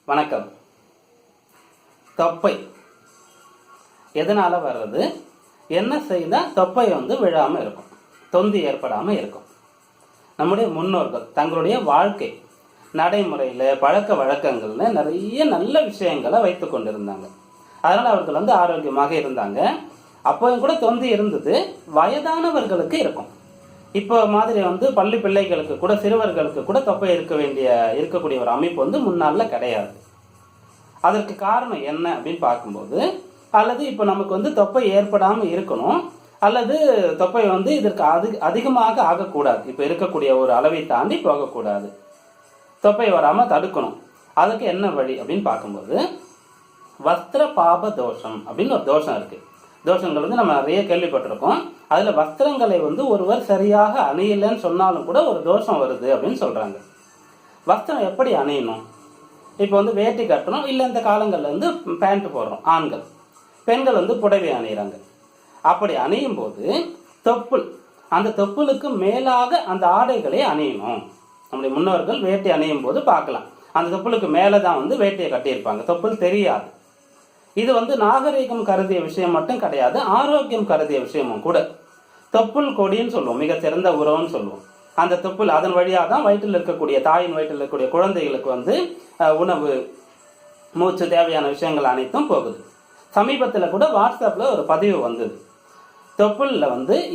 வணக்கம். தொப்பை எதனால வர்றது, என்ன செய்தால் தொப்பை விழாமல் இருக்கும், தொந்தி ஏற்படாமல் இருக்கும்? நம்முடைய முன்னோர்கள் தங்களுடைய வாழ்க்கை நடைமுறையில் பழக்க வழக்கங்கள்ல நிறைய நல்ல விஷயங்களை வைத்து கொண்டிருந்தாங்க. அதனால் அவர்கள் ஆரோக்கியமாக இருந்தாங்க. அப்போயும் கூட தொந்தி இருந்தது. வயதானவர்களுக்கு இருக்கும். இப்போ மாதிரி பள்ளி பிள்ளைகளுக்கு கூட, சிறுவர்களுக்கு கூட தொப்பை இருக்கக்கூடிய ஒரு அமைப்பு முன்னால கிடையாது. அதற்கு காரணம் என்ன அப்படின்னு பார்க்கும்போது, அல்லது இப்போ நமக்கு தொப்பை ஏற்படாமல் இருக்கணும், அல்லது தொப்பை இதற்கு அதிகமாக ஆகக்கூடாது, இப்போ இருக்கக்கூடிய ஒரு அளவை தாண்டி போகக்கூடாது, தொப்பை வராமல் தடுக்கணும். அதுக்கு என்ன வழி அப்படின்னு பார்க்கும்போது, வஸ்திர பாப தோஷம் அப்படின்னு ஒரு தோஷம் இருக்கு. தோஷங்கள் நம்ம நிறைய கேள்விப்பட்டிருக்கோம். அதுல வஸ்திரங்களை ஒருவர் சரியாக அணியலன்னு சொன்னாலும் கூட ஒரு தோஷம் வருது அப்படின்னு சொல்றாங்க. வஸ்திரம் எப்படி அணியணும்? இப்போ வேட்டி கட்டணும், இல்லை இந்த காலங்கள்ல பேண்ட் போடுறோம் ஆண்கள். பெண்கள் புடவை அணியிறாங்க. அப்படி அணியும் போது தொப்புள், அந்த தொப்புளுக்கு மேலாக அந்த ஆடைகளை அணியணும். நம்முடைய முன்னோர்கள் வேட்டி அணியும் போது பார்க்கலாம், அந்த தொப்புளுக்கு மேலதான் வேட்டியை கட்டியிருப்பாங்க, தொப்புள் தெரியாது. இது நாகரீகம் கருதிய விஷயம் மட்டும் கிடையாது, ஆரோக்கியம் கருதிய விஷயமும் கூட. தொப்புள் கொடின்னு சொல்லுவோம், மிகச்சிறந்த உறவுன்னு சொல்லுவோம். அந்த தொப்புள் அதன் வழியாக தான் வயிற்றில் இருக்கக்கூடிய, தாயின் வயிற்றில் இருக்கக்கூடிய குழந்தைகளுக்கு உணவு, மூச்சு, தேவையான விஷயங்கள் அனைத்தும் போகுது. சமீபத்தில் கூட வாட்ஸ்அப்ல ஒரு பதிவு வந்தது. தொப்புளில்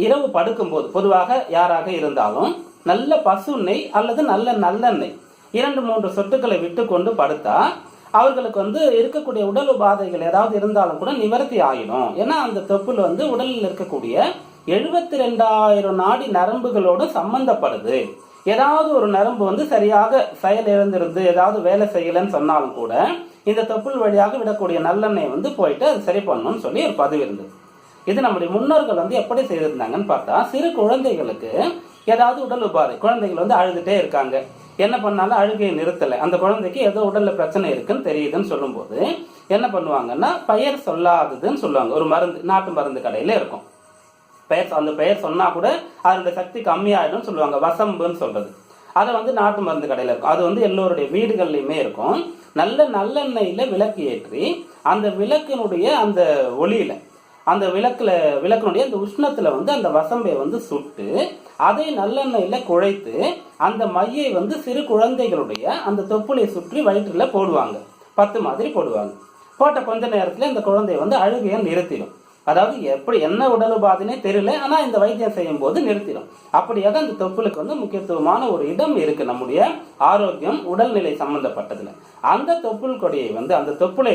இரவு படுக்கும்போது பொதுவாக யாராக இருந்தாலும் நல்ல பசு நெய் அல்லது நல்ல நல்லெண்ணெய் 2-3 சொட்டுக்களை விட்டு கொண்டு படுத்தா அவர்களுக்கு இருக்கக்கூடிய உடல் உபாதைகள் ஏதாவது இருந்தாலும் கூட நிவர்த்தி ஆகிடும். ஏன்னா அந்த தொப்புள் உடலில் இருக்கக்கூடிய 72,000 நாடி நரம்புகளோடு சம்பந்தப்படுது. ஏதாவது ஒரு நரம்பு சரியாக செயல் இழந்திருந்து ஏதாவது வேலை செய்யலன்னு சொன்னாலும் கூட இந்த தொப்புள் வழியாக விடக்கூடிய நல்லெண்ணெய் போயிட்டு அது சரி பண்ணணும்னு சொல்லி ஒரு பதிவு இருந்தது. இது நம்முடைய முன்னோர்கள் எப்படி செய்திருந்தாங்கன்னு பார்த்தா, சிறு குழந்தைகளுக்கு ஏதாவது உடல் உபாதை, குழந்தைகள் அழுதுட்டே இருக்காங்க, என்ன பண்ணாலும் அழுகையை நிறுத்தலை, அந்த குழந்தைக்கு ஏதோ உடல்ல பிரச்சனை இருக்குன்னு தெரியுதுன்னு சொல்லும் போது என்ன பண்ணுவாங்கன்னா, பெயர் சொல்லாததுன்னு சொல்லுவாங்க. ஒரு மருந்து, நாட்டு மருந்து கடையில இருக்கும், அந்த பெயர் சொன்னா கூட அதனுடைய சக்தி கம்மியாயிடும் சொல்லுவாங்க, வசம்புன்னு சொல்றது. அதை நாட்டு மருந்து கடையில இருக்கும். அது எல்லோருடைய வீடுகள்லையுமே இருக்கும். நல்ல நல்லெண்ணெயில விளக்கு ஏற்றி அந்த விளக்கினுடைய அந்த ஒளியில, அந்த விளக்கினுடைய அந்த உஷ்ணத்துல அந்த வசம்பை சுட்டு அதை நல்லெண்ணெயில குழைத்து அந்த மையை சிறு குழந்தைகளுடைய அந்த தொப்புளை சுற்றி வயிற்றுல போடுவாங்க. 10 மாதிரி போடுவாங்க. போட்ட கொஞ்ச நேரத்துல இந்த குழந்தை அழுகையை நிறுத்திடும். அதாவது எப்படி என்ன உடல் உபாதைனே தெரியல, ஆனா இந்த வைத்தியம் செய்யும் போது நிறுத்திடும். அப்படியாக அந்த தொப்புளுக்கு முக்கியத்துவமான ஒரு இடம் இருக்கு நம்முடைய ஆரோக்கியம், உடல்நிலை சம்பந்தப்பட்டதுல. அந்த தொப்புள் கொடியை அந்த தொப்புளை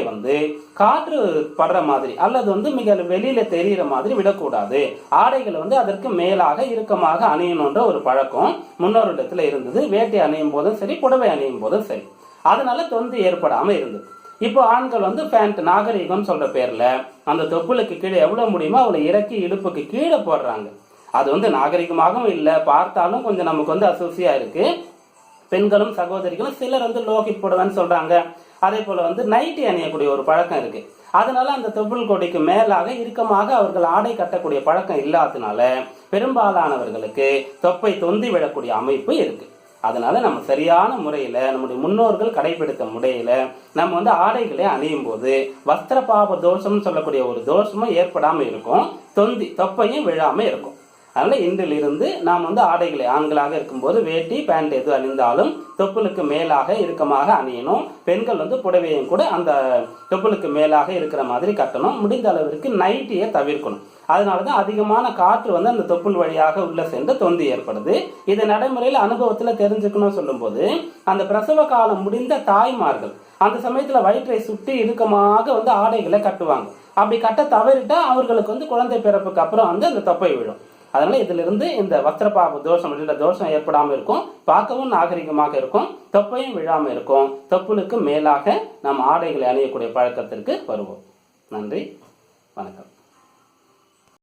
காற்று படுற மாதிரி அல்லது மிக வெளியில தெரிகிற மாதிரி விடக்கூடாது. ஆடைகள் அதற்கு மேலாக இறுக்கமாக அணியணுன்ற ஒரு பழக்கம் முன்னோரிடத்துல இருந்தது. வேட்டை அணியும் போதும் சரி, புடவை அணியும் போதும் சரி. அதனால தொந்தி ஏற்படாம இருந்தது. இப்போ ஆண்கள் பேண்ட், நாகரீகம் சொல்ற பேர்ல அந்த தொப்புளுக்கு கீழே எவ்வளவு முடியுமோ அவளை இறக்கி இடுப்புக்கு கீழே போடுறாங்க. அது நாகரிகமாகவும் இல்லை, பார்த்தாலும் கொஞ்சம் நமக்கு அசூசியா இருக்கு. பெண்களும் சகோதரிகளும் சிலர் லோகி போடுவேன்னு சொல்றாங்க. அதே போல நைட்டி அணியக்கூடிய ஒரு பழக்கம் இருக்கு. அதனால அந்த தொப்புள் கொடிக்கு மேலாக இறுக்கமாக அவர்கள் ஆடை கட்டக்கூடிய பழக்கம் இல்லாததுனால பெரும்பாலானவர்களுக்கு தொப்பை தொந்தி விடக்கூடிய அமைப்பு இருக்கு. அதனால நம்ம சரியான முறையில, நம்முடைய முன்னோர்கள் கடைபிடித்த முறையில நம்ம ஆடைகளை அணியும் போது வஸ்திர பாப தோஷம்னு சொல்லக்கூடிய ஒரு தோஷமும் ஏற்படாம இருக்கும், தொப்பையும் விழாம இருக்கும். அதனால இன்றிலிருந்து நாம் ஆடைகளை, ஆண்களாக இருக்கும்போது வேட்டி பேண்ட் எது அணிந்தாலும் தொப்புளுக்கு மேலாக இறுக்கமாக அணியணும். பெண்கள் புடவையும் கூட அந்த தொப்புளுக்கு மேலாக இருக்கிற மாதிரி கட்டணும். முடிந்த அளவிற்கு நைட்டியை தவிர்க்கணும். அதனாலதான் அதிகமான காற்று அந்த தொப்புள் வழியாக உள்ள சென்று தொந்தி ஏற்படுது. இதை நடைமுறையில் அனுபவத்துல தெரிஞ்சுக்கணும் சொல்லும் போது, அந்த பிரசவ காலம் முடிந்த தாய்மார்கள் அந்த சமயத்துல வயிற்றை சுற்றி இறுக்கமாக ஆடைகளை கட்டுவாங்க. அப்படி கட்ட தவறிட்டா அவர்களுக்கு குழந்தை பிறப்புக்கு அப்புறம் அந்த தொப்பை விழும். அதனால இதுல இருந்து இந்த வஸ்திரபாப தோஷம் என்ற தோஷம் ஏற்படாம இருக்கும், பார்க்கவும் நாகரிகமாக இருக்கும், தொப்பையும் விழாம இருக்கும். தொப்புளுக்கு மேலாக நாம் ஆடைகளை அணியக்கூடிய பழக்கத்திற்கு வருவோம். நன்றி, வணக்கம்.